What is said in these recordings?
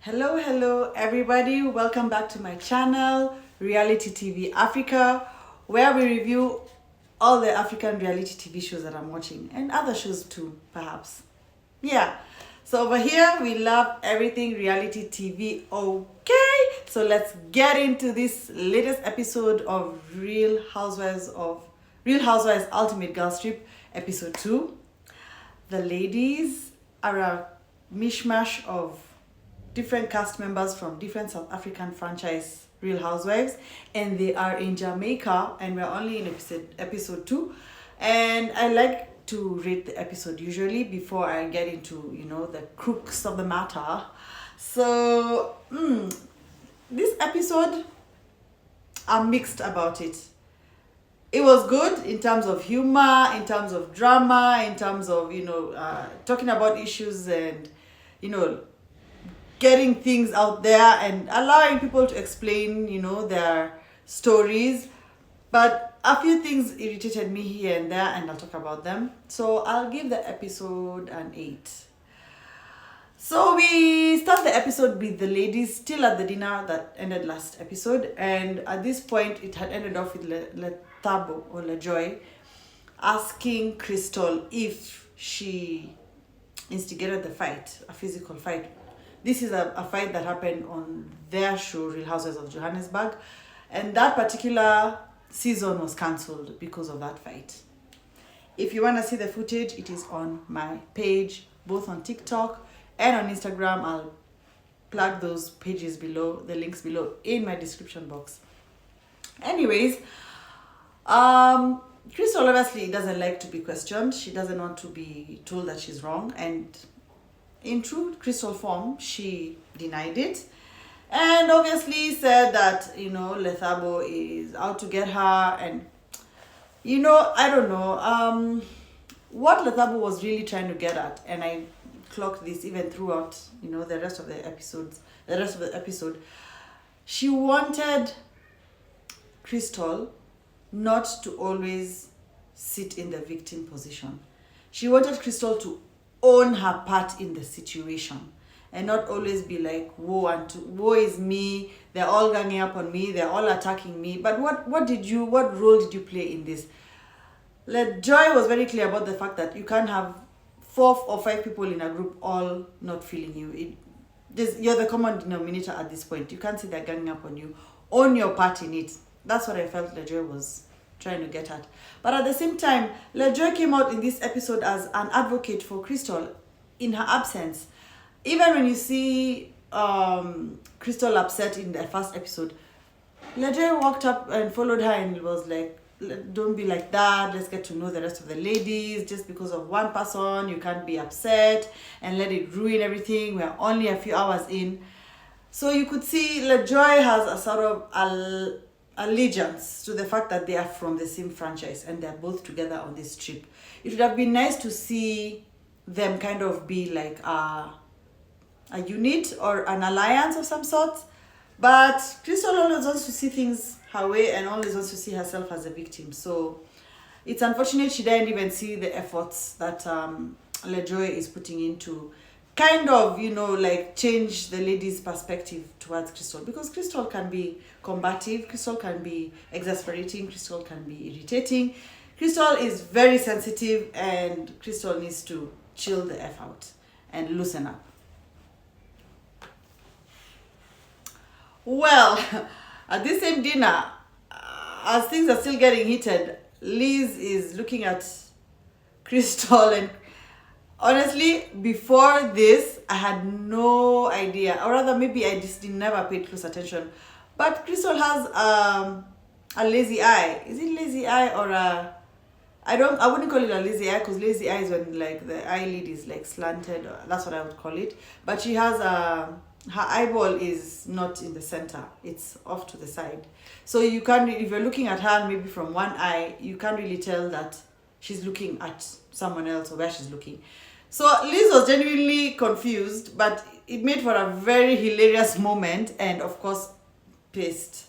Hello everybody. Welcome back to my channel, Reality TV Africa, where we review all the African reality TV shows that I'm watching and other shows too, perhaps. Yeah. So over here, we love everything reality TV. Okay. So let's get into this latest episode of Real Housewives Ultimate Girls Trip, episode 2. The ladies are a mishmash of different cast members from different South African franchise Real Housewives, and they are in Jamaica, and we're only in episode 2. And I like to rate the episode usually before I get into the crux of the matter. So this episode, I'm mixed about it. It was good in terms of humor, in terms of drama, in terms of talking about issues and getting things out there and allowing people to explain their stories. But a few things irritated me here and there, and I'll talk about them. So I'll give the episode an 8. So we start the episode with the ladies still at the dinner that ended last episode, and at this point it had ended off with Lethabo or LaJoy asking Christall if she instigated the fight, a physical fight. This is a fight that happened on their show, Real Housewives of Johannesburg, and that particular season was cancelled because of that fight. If you want to see the footage, it is on my page, both on TikTok and on Instagram. I'll plug those pages below, the links below in my description box. Anyways, Christall obviously doesn't like to be questioned. She doesn't want to be told that she's wrong, and in true Christall form, she denied it and obviously said that Lethabo is out to get her. And I don't know what Lethabo was really trying to get at, and I clocked this even throughout the rest of the episode. She wanted Christall not to always sit in the victim position. She wanted Christall to own her part in the situation and not always be like, woe is me, they're all ganging up on me, they're all attacking me. But what role did you play in this? Joy was very clear about the fact that you can't have 4 or 5 people in a group all not feeling you. You're the common denominator at this point. You can't say they're ganging up on you. Own your part in it. That's what I felt Joy was trying to get at. But at the same time, LaJoy came out in this episode as an advocate for Christall in her absence. Even when you see Christall upset in the first episode, LaJoy walked up and followed her and was like, don't be like that, let's get to know the rest of the ladies. Just because of one person, you can't be upset and let it ruin everything. We're only a few hours in. So you could see LaJoy has a sort of allegiance to the fact that they are from the same franchise and they're both together on this trip. It would have been nice to see them kind of be like a unit or an alliance of some sort. But Christall always wants to see things her way and always wants to see herself as a victim. So it's unfortunate she didn't even see the efforts that LaJoy is putting into kind of, change the lady's perspective towards Christall. Because Christall can be combative, Christall can be exasperating, Christall can be irritating. Christall is very sensitive, and Christall needs to chill the F out and loosen up. Well, at this same dinner, as things are still getting heated, Liz is looking at Christall, and honestly, before this, I had no idea, or rather maybe I just never paid close attention. But Christall has a lazy eye. Is it lazy eye or I wouldn't call it a lazy eye, because lazy eye is when the eyelid is slanted. That's what I would call it. But she has her eyeball is not in the center, it's off to the side. So you can't, if you're looking at her maybe from one eye, you can't really tell that she's looking at someone else or where she's looking. So Liz was genuinely confused, but it made for a very hilarious moment, and of course pissed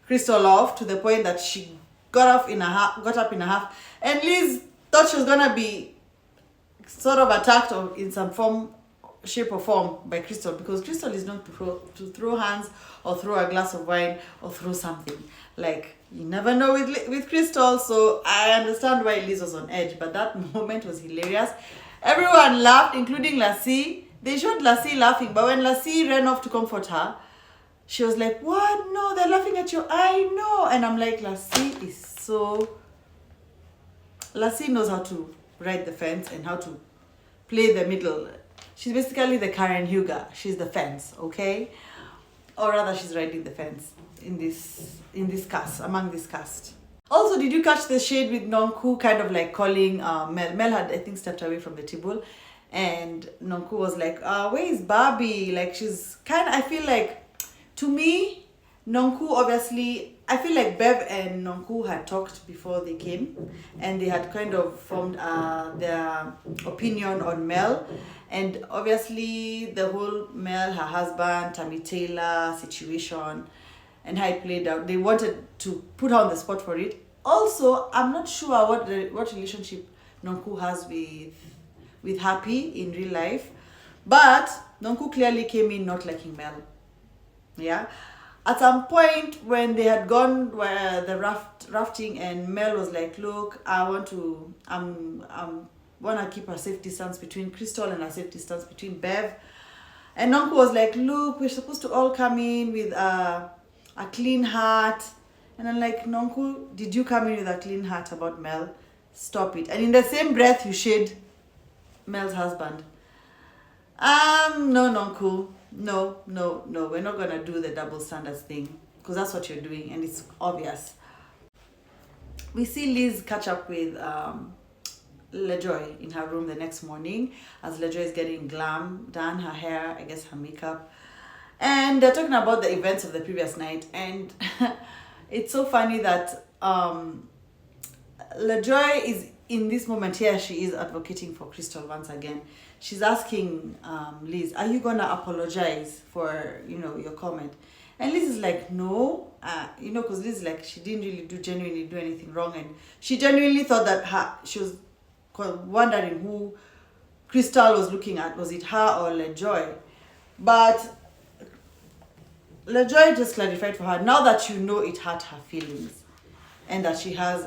Christall off to the point that she got up in a half, and Liz thought she was gonna be sort of attacked or in some form shape or form by Christall, because Christall is known to throw hands or throw a glass of wine or throw something. Like, you never know with Christall. So I understand why Liz was on edge, but that moment was hilarious. Everyone laughed, including Lassie. They showed Lassie laughing, but when Lassie ran off to comfort her, she was like, what? No, they're laughing at you. I know. And I'm like, Lassie knows how to ride the fence and how to play the middle. She's basically the Karen Huger. She's the fence, okay? Or rather, she's riding the fence in this cast, among this cast. Also, did you catch the shade with Nonku kind of like calling Mel? Mel had, I think, stepped away from the table, and Nonku was like, where is Barbie? Like, she's kind of, I feel like, to me, Nonku, obviously, I feel like Bev and Nonku had talked before they came, and they had kind of formed their opinion on Mel. And obviously, the whole Mel, her husband, Tammy Taylor situation, and how it played out, they wanted to put her on the spot for it. Also, I'm not sure what relationship Nonku has with Happy in real life, but Nonku clearly came in not liking Mel. Yeah, at some point when they had gone where the rafting, and Mel was like, look, I want to keep a safe distance between Christall and a safe distance between Bev. And Nonku was like, look, we're supposed to all come in with a clean heart. And I'm like, Nonku, did you come in with a clean heart about Mel? Stop it. And in the same breath, you shade Mel's husband. No, Nonku. No, we're not gonna do the double standards thing, because that's what you're doing and it's obvious. We see Liz catch up with LaJoy in her room the next morning as LaJoy is getting glam done, her hair, I guess her makeup, and they're talking about the events of the previous night. And it's so funny that LaJoy is in this moment here, she is advocating for Christall once again. She's asking Liz, are you gonna apologize for, your comment? And Liz is like, no, because Liz is like, she didn't really genuinely do anything wrong, and she genuinely thought that she was wondering who Christall was looking at. Was it her or LaJoy? But LaJoy just clarified for her, now that you know it hurt her feelings and that she has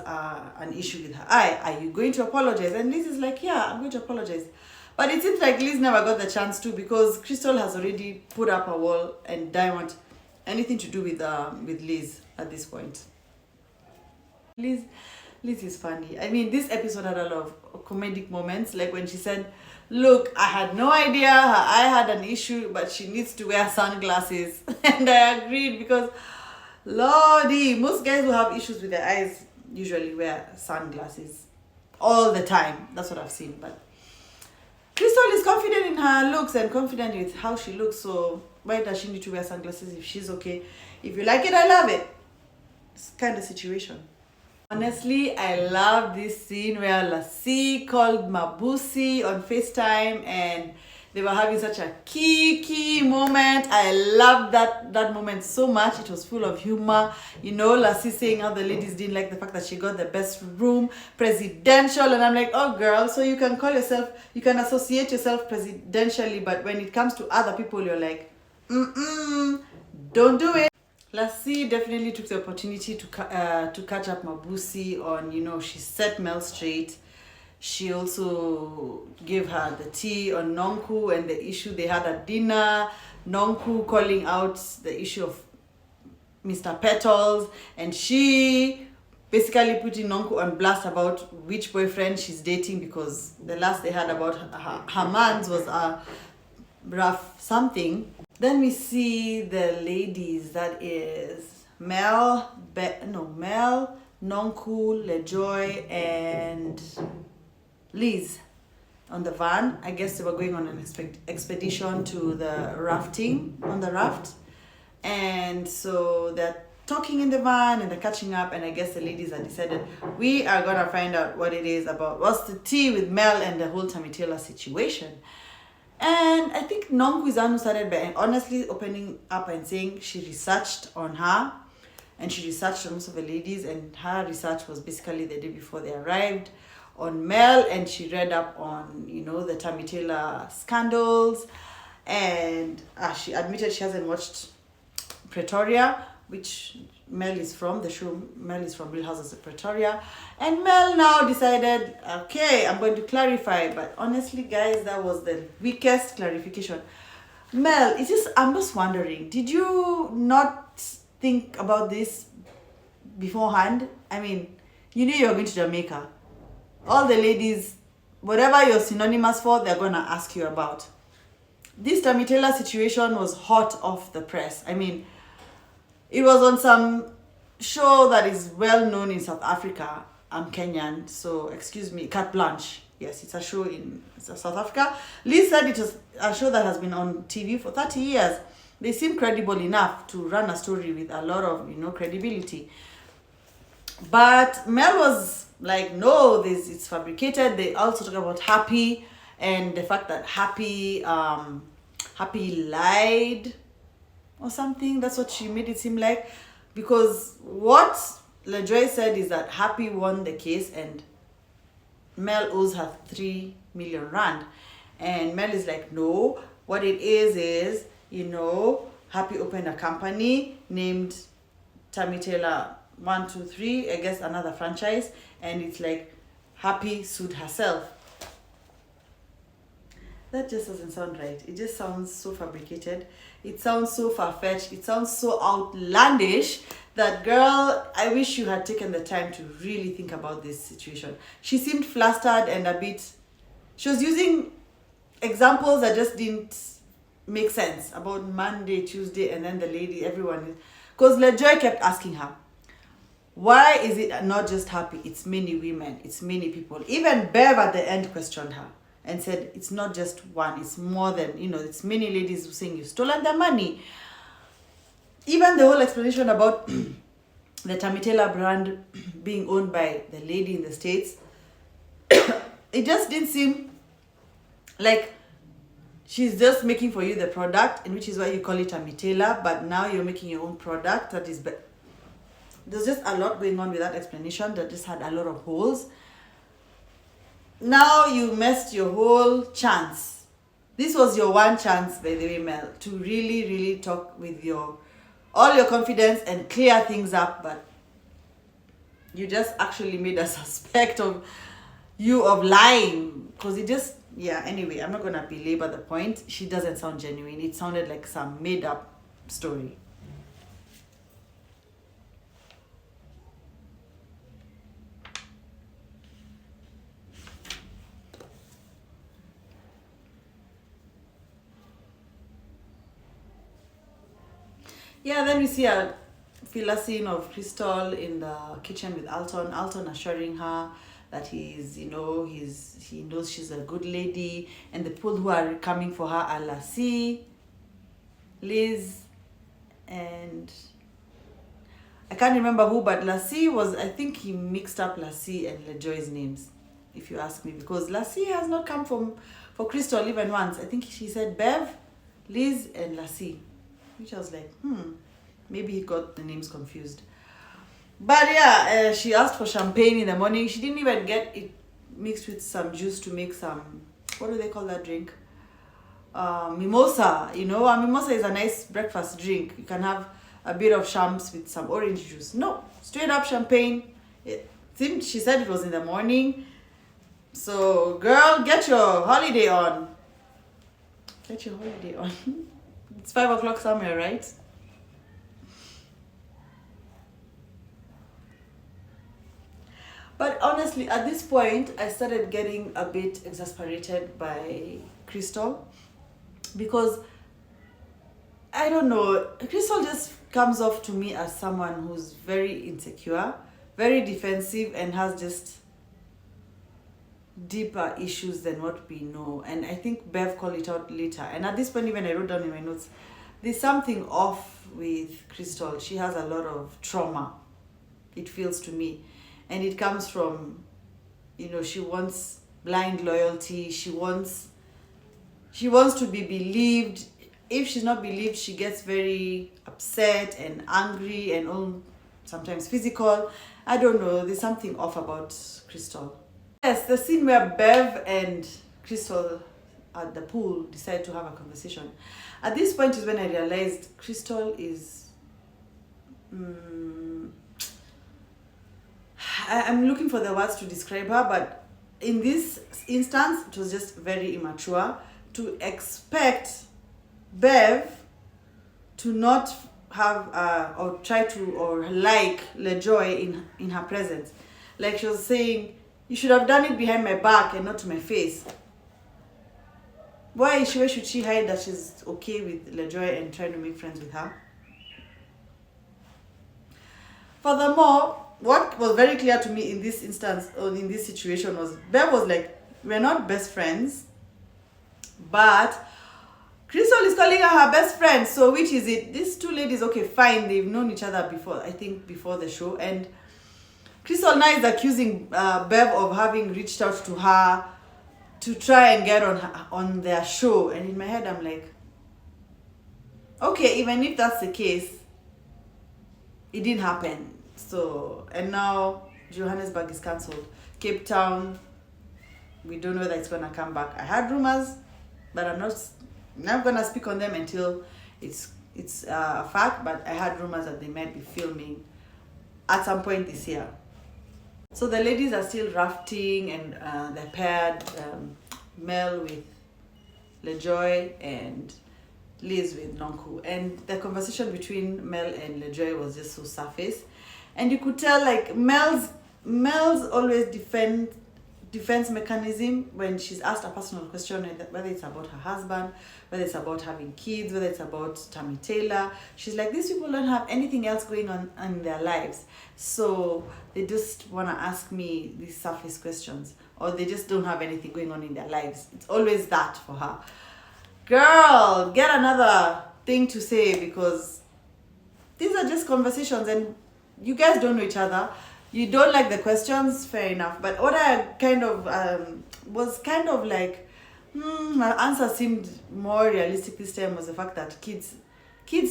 an issue with her eye, are you going to apologize? And Liz is like, yeah, I'm going to apologize. But it seems like Liz never got the chance to, because Christall has already put up a wall and didn't want anything to do with Liz at this point. Liz is funny. I mean, this episode had a lot of comedic moments, like when she said, look, I had no idea her eye had an issue, but she needs to wear sunglasses. And I agreed, because Lordy, most guys who have issues with their eyes usually wear sunglasses all the time. That's what I've seen. But Christall is confident in her looks and confident with how she looks, so why does she need to wear sunglasses if she's okay? If you like it, I love it. It's kind of situation. Honestly, I love this scene where Lassie called Mabusi on FaceTime and they were having such a key moment. I loved that moment so much. It was full of humor. Lassie saying how the ladies didn't like the fact that she got the best room, presidential. And I'm like, oh girl, so you can associate yourself presidentially, but when it comes to other people, you're like, don't do it. Lassie definitely took the opportunity to catch up Mabusi on, she set Mel straight. She also gave her the tea on Nonku and the issue they had at dinner. Nonku calling out the issue of Mr. Petals, and she basically putting Nonku on blast about which boyfriend she's dating, because the last they had about her man's was a rough something. Then we see the ladies, that is Mel, Nonku, LaJoy, and Liz on the van. I guess they were going on an expedition to the rafting, on the raft. And so they're talking in the van and they're catching up, and I guess the ladies had decided, we are going to find out what it is about. What's the tea with Mel and the whole Tammy Taylor situation? And I think Nonku is the one who started by honestly opening up and saying she researched on her, and she researched on most of the ladies, and her research was basically the day before they arrived on Mel, and she read up on, the Tammy Taylor scandals. and she admitted she hasn't watched Pretoria, which Mel is from. The show Mel is from Real Houses of Pretoria, and Mel now decided, okay, I'm going to clarify. But honestly, guys, that was the weakest clarification. Mel, I'm just wondering, did you not think about this beforehand? I mean, you knew you were going to Jamaica. All the ladies, whatever you're synonymous for, they're going to ask you about. This Tammy Taylor situation was hot off the press. I mean, it was on some show that is well known in South Africa. I'm Kenyan, so excuse me, Carte Blanche. Yes, it's a show in South Africa. Liz said it was a show that has been on TV for 30 years. They seem credible enough to run a story with a lot of, credibility. But Mel was like, no, it's fabricated. They also talk about Happy and the fact that Happy lied or something. That's what she made it seem like. Because what LaJoy said is that Happy won the case and Mel owes her 3 million rand. And Mel is like, no, what it is, Happy opened a company named Tammy Taylor 123, I guess another franchise, and it's like Happy sued herself. That just doesn't sound right. It just sounds so fabricated. It sounds so far-fetched. It sounds so outlandish that, girl, I wish you had taken the time to really think about this situation. She seemed flustered and she was using examples that just didn't make sense about Monday, Tuesday, and then the lady, everyone. Because LaJoy kept asking her, why is it not just Happy? It's many women. It's many people. Even Bev at the end questioned her and said, it's not just one. It's more than, it's many ladies who saying you've stolen their money. Even the whole explanation about the Tammy Taylor brand being owned by the lady in the States, it just didn't seem like she's just making for you the product, and which is why you call it Tammy Taylor, but now you're making your own product that is better. There's just a lot going on with that explanation that just had a lot of holes. Now you missed your whole chance. This was your one chance, by the way, Mel, to really, really talk with all your confidence and clear things up, but you just actually made a suspect of you of lying. Because it just, anyway, I'm not going to belabor the point. She doesn't sound genuine. It sounded like some made-up story. Yeah, then we see a filler scene of Christall in the kitchen with Alton. Alton assuring her that he knows she's a good lady, and the people who are coming for her are Lassie, Liz, and I can't remember who, but Lassie was, I think he mixed up Lassie and LaJoy's names, if you ask me, because Lassie has not come for Christall even once. I think she said Bev, Liz, and Lassie. Which I was like, maybe he got the names confused. But yeah, she asked for champagne in the morning. She didn't even get it mixed with some juice to make some, what do they call that drink? Mimosa. A mimosa is a nice breakfast drink. You can have a bit of shams with some orange juice. No, straight up champagne. She said it was in the morning. So, girl, get your holiday on. Get your holiday on. It's 5 o'clock somewhere, right? But honestly, at this point, I started getting a bit exasperated by Christall. Because, I don't know, Christall just comes off to me as someone who's very insecure, very defensive, and has just deeper issues than what we know. And I think Bev called it out later, and at this point even I wrote down in my notes, there's something off with Christall. She has a lot of trauma, it feels to me, and it comes from, she wants blind loyalty. She wants to be believed. If she's not believed, she gets very upset and angry and sometimes physical. I don't know, there's something off about Christall. Yes, the scene where Bev and Christall at the pool decide to have a conversation. At this point is when I realized Christall is I'm looking for the words to describe her, but in this instance it was just very immature to expect Bev to not have or try to or like LeJoy in her presence. Like she was saying, you should have done it behind my back and not to my face. Why should she hide that she's okay with LeJoy and trying to make friends with her? Furthermore, what was very clear to me in this instance or in this situation was Bev was like, we're not best friends, but Christall is calling her best friend. So which is it? These two ladies, okay, fine, they've known each other before, I think before the show, and Christall now is accusing Bev of having reached out to her to try and get on their show. And in my head I'm like, okay, even if that's the case, it didn't happen. So, and now Johannesburg is cancelled. Cape Town, we don't know whether it's gonna come back. I had rumors, but I'm not gonna speak on them until it's a fact. But I had rumors that they might be filming at some point this year. So the ladies are still rafting, and they're paired, Mel with LeJoy and Liz with Nonku. And the conversation between Mel and LeJoy was just so surface. And you could tell like Mel's always defense mechanism when she's asked a personal question, whether it's about her husband, whether it's about having kids, whether it's about Tammy Taylor. She's like, these people don't have anything else going on in their lives. So they just want to ask me these surface questions, or they just don't have anything going on in their lives. It's always that for her. Girl, get another thing to say, because these are just conversations and you guys don't know each other. You don't like the questions, fair enough. But what I kind of was kind of like, my answer seemed more realistic this time was the fact that kids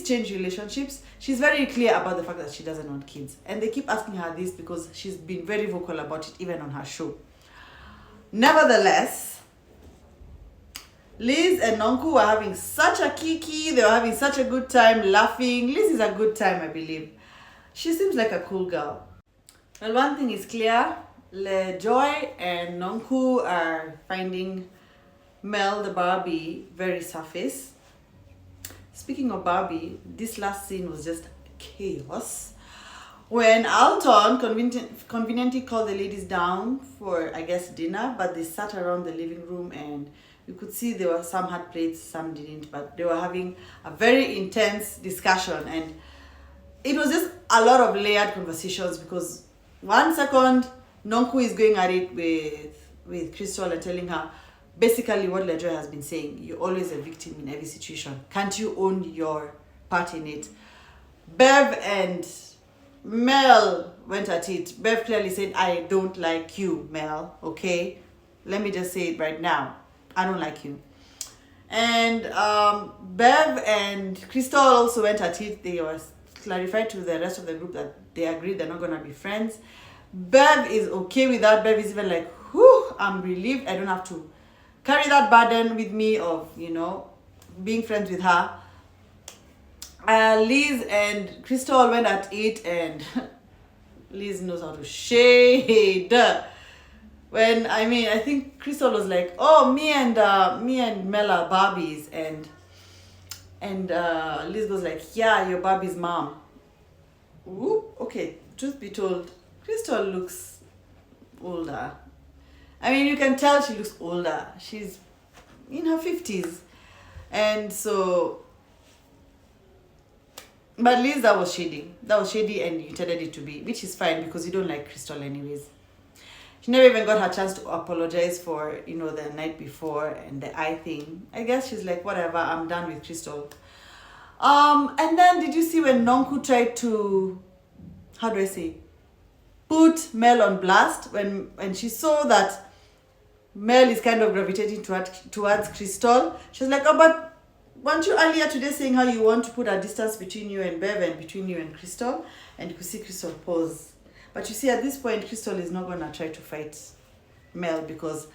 change relationships. She's very clear about the fact that she doesn't want kids. And they keep asking her this because she's been very vocal about it, even on her show. Nevertheless, Liz and Nonku were having such a kiki. They were having such a good time laughing. Liz is a good time, I believe. She seems like a cool girl. Well, one thing is clear. LeJoy and Nonku are finding Mel the Barbie very surface. Speaking of Barbie, this last scene was just chaos. When Alton conveniently called the ladies down for, I guess, dinner, but they sat around the living room and you could see there were some had plates, some didn't, but they were having a very intense discussion, and it was just a lot of layered conversations because one second Nonku is going at it with Christall and telling her basically what LeJoy has been saying. You're always a victim in every situation. Can't you own your part in it? Bev and Mel went at it. Bev clearly said, I don't like you, Mel, okay? Let me just say it right now. I don't like you. And Bev and Christall also went at it. They were clarified to the rest of the group that they agreed they're not going to be friends. Bev is okay with that. Bev is even like, whew, I'm relieved. I don't have to carry that burden with me of, being friends with her. Liz and Christall went at it, and Liz knows how to shade. When, I think Christall was like, oh, me and Mel are Barbies, and Liz goes like, yeah, you're Barbie's mom. Whoop. Okay, truth be told, Christall looks older. You can tell she looks older. She's in her 50s. And so, but Liz, that was shady. That was shady, and you intended it to be, which is fine because you don't like Christall anyways. She never even got her chance to apologize for, the night before and the eye thing. I guess she's like, whatever, I'm done with Christall. And then did you see when Nonku tried to, how do I say, put Mel on blast when she saw that Mel is kind of gravitating towards Christall? She's like, oh, but weren't you earlier today saying how you want to put a distance between you and Bev and between you and Christall? And you could see Christall pause. But you see, at this point, Christall is not going to try to fight Mel because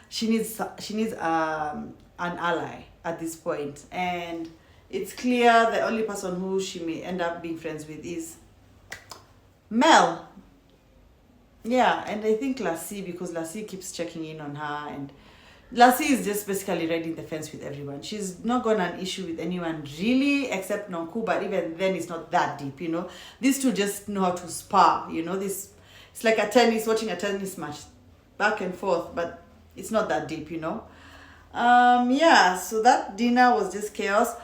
she needs a an ally at this point, and it's clear the only person who she may end up being friends with is Mel. Yeah, and I think Lassie, because Lassie keeps checking in on her, and Lassie is just basically riding the fence with everyone. She's not got an issue with anyone really, except Nonku, but even then it's not that deep, you know. These two just know how to spar, you know. It's like watching a tennis match, back and forth, but it's not that deep, you know. Yeah, so that dinner was just chaos.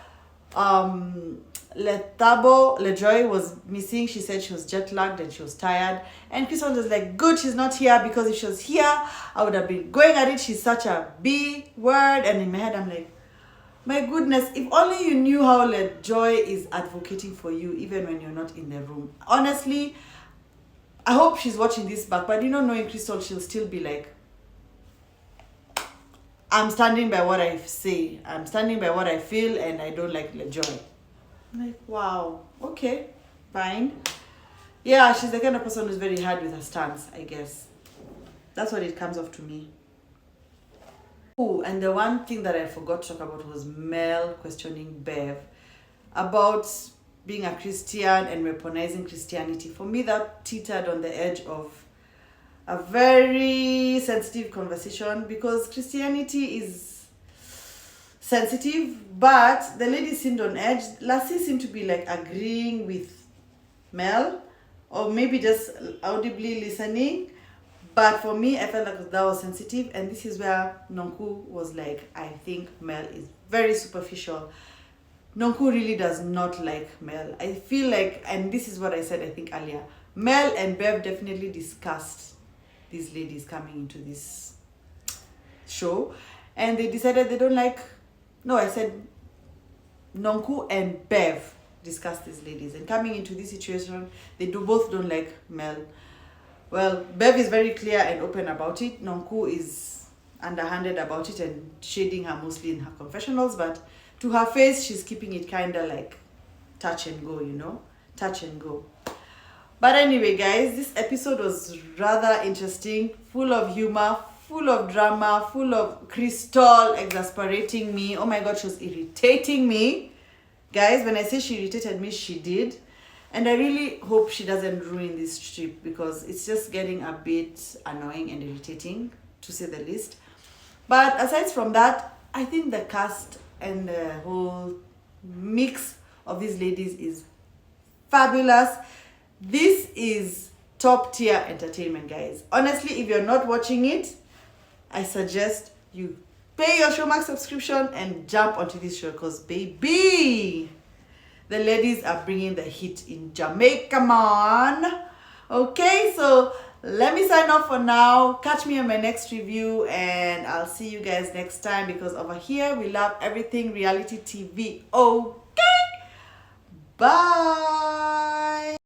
LeJoy was missing. She said she was jet lagged and she was tired. And Christall was like, good, she's not here, because if she was here, I would have been going at it. She's such a B word. And in my head, I'm like, my goodness, if only you knew how LeJoy is advocating for you, even when you're not in the room. Honestly, I hope she's watching this back, but knowing Christall, she'll still be like, I'm standing by what I say. I'm standing by what I feel, and I don't like LeJoy. I'm like, wow, okay, fine. Yeah, she's the kind of person who's very hard with her stance, I guess. That's what it comes off to me. Oh, and the one thing that I forgot to talk about was Mel questioning Bev about being a Christian and weaponizing Christianity. For me, that teetered on the edge of a very sensitive conversation, because Christianity is sensitive, but the lady seemed on edge. Lassie seemed to be like agreeing with Mel, or maybe just audibly listening. But for me, I felt like that was sensitive, and this is where Nonku was like, I think Mel is very superficial. Nonku really does not like Mel. I feel like, and this is what I said I think earlier, Mel and Bev definitely discussed these ladies coming into this show, and they decided they don't like, no, I said Nonku and Bev discussed these ladies, and coming into this situation, they both don't like Mel. Well, Bev is very clear and open about it. Nonku is underhanded about it and shading her mostly in her confessionals, but to her face, she's keeping it kind of like touch and go, touch and go. But anyway, guys, this episode was rather interesting, full of humor, full of drama, full of Christall exasperating me. Oh my God, she was irritating me. Guys, when I say she irritated me, she did. And I really hope she doesn't ruin this trip, because it's just getting a bit annoying and irritating, to say the least. But aside from that, I think the cast and the whole mix of these ladies is fabulous. This is top tier entertainment, guys. Honestly, if you're not watching it, I suggest you pay your Showmax subscription and jump onto this show, because baby, the ladies are bringing the heat in Jamaica, man. Okay, so let me sign off for now. Catch me on my next review, and I'll see you guys next time, because over here we love everything reality TV. Okay, bye.